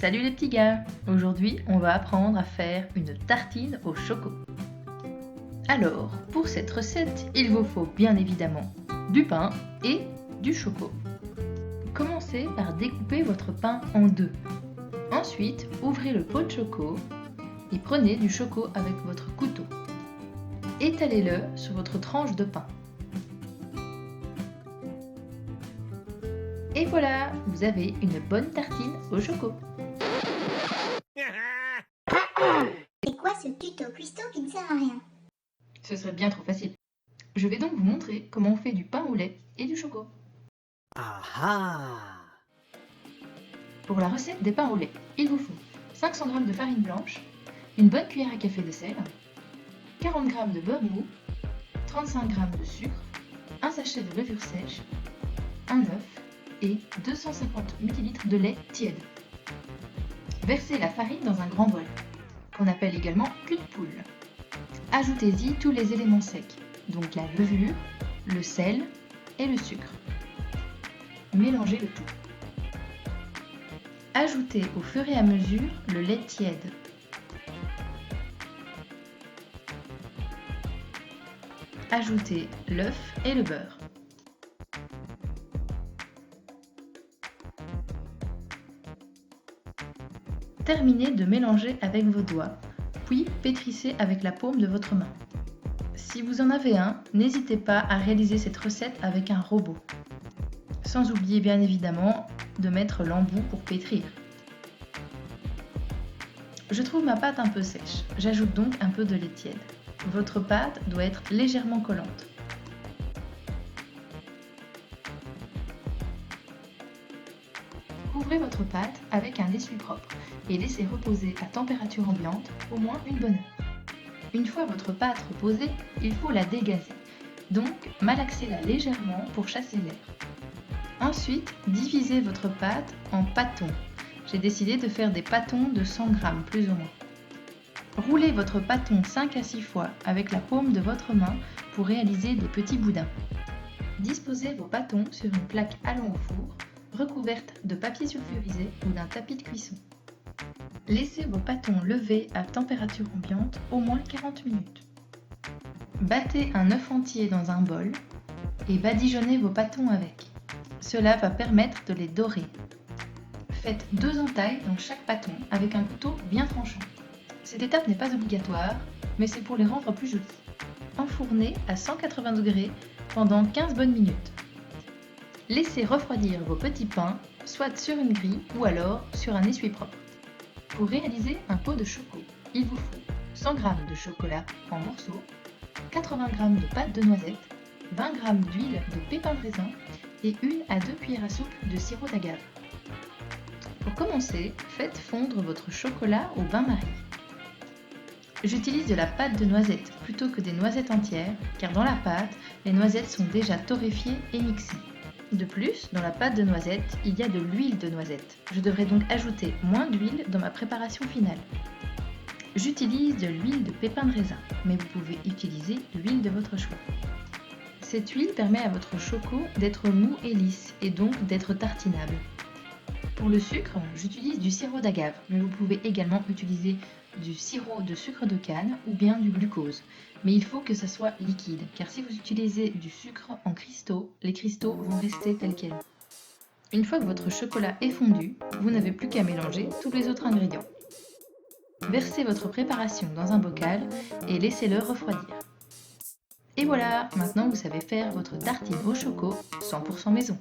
Salut les petits gars! Aujourd'hui, on va apprendre à faire une tartine au choco. Alors, pour cette recette, il vous faut bien évidemment du pain et du choco. Commencez par découper votre pain en deux. Ensuite, ouvrez le pot de choco et prenez du choco avec votre couteau. Étalez-le sur votre tranche de pain. Et voilà, vous avez une bonne tartine au choco. C'est quoi ce tuto cuistot qui ne sert à rien? Ce serait bien trop facile. Je vais donc vous montrer comment on fait du pain au lait et du choco. Ah! Pour la recette des pains au lait, il vous faut 500 g de farine blanche, une bonne cuillère à café de sel, 40 g de beurre mou, 35 g de sucre, un sachet de levure sèche, un œuf et 250 ml de lait tiède. Versez la farine dans un grand bol, qu'on appelle également cul de poule. Ajoutez-y tous les éléments secs, donc la levure, le sel et le sucre. Mélangez le tout. Ajoutez au fur et à mesure le lait tiède. Ajoutez l'œuf et le beurre. Terminez de mélanger avec vos doigts, puis pétrissez avec la paume de votre main. Si vous en avez un, n'hésitez pas à réaliser cette recette avec un robot. Sans oublier bien évidemment de mettre l'embout pour pétrir. Je trouve ma pâte un peu sèche, j'ajoute donc un peu de lait tiède. Votre pâte doit être légèrement collante. Couvrez votre pâte avec un essuie-propre et laissez reposer à température ambiante au moins une bonne heure. Une fois votre pâte reposée, il faut la dégazer, donc malaxez-la légèrement pour chasser l'air. Ensuite, divisez votre pâte en pâtons. J'ai décidé de faire des pâtons de 100 g plus ou moins. Roulez votre pâton 5 à 6 fois avec la paume de votre main pour réaliser des petits boudins. Disposez vos pâtons sur une plaque allant au four, recouverte de papier sulfurisé ou d'un tapis de cuisson. Laissez vos pâtons lever à température ambiante au moins 40 minutes. Battez un œuf entier dans un bol et badigeonnez vos pâtons avec. Cela va permettre de les dorer. Faites 2 entailles dans chaque pâton avec un couteau bien tranchant. Cette étape n'est pas obligatoire, mais c'est pour les rendre plus jolis. Enfournez à 180 degrés pendant 15 bonnes minutes. Laissez refroidir vos petits pains, soit sur une grille ou alors sur un essuie-propre. Pour réaliser un pot de choco, il vous faut 100 g de chocolat en morceaux, 80 g de pâte de noisette, 20 g d'huile de pépins de raisin et 1 à 2 cuillères à soupe de sirop d'agave. Pour commencer, faites fondre votre chocolat au bain-marie. J'utilise de la pâte de noisette plutôt que des noisettes entières, car dans la pâte, les noisettes sont déjà torréfiées et mixées. De plus, dans la pâte de noisette, il y a de l'huile de noisette. Je devrais donc ajouter moins d'huile dans ma préparation finale. J'utilise de l'huile de pépins de raisin, mais vous pouvez utiliser l'huile de votre choix. Cette huile permet à votre choco d'être mou et lisse, et donc d'être tartinable. Pour le sucre, j'utilise du sirop d'agave, mais vous pouvez également utiliser du sirop de sucre de canne ou bien du glucose. Mais il faut que ça soit liquide, car si vous utilisez du sucre en cristaux, les cristaux vont rester tels quels. Une fois que votre chocolat est fondu, vous n'avez plus qu'à mélanger tous les autres ingrédients. Versez votre préparation dans un bocal et laissez-le refroidir. Et voilà, maintenant vous savez faire votre tartine au choco 100% maison.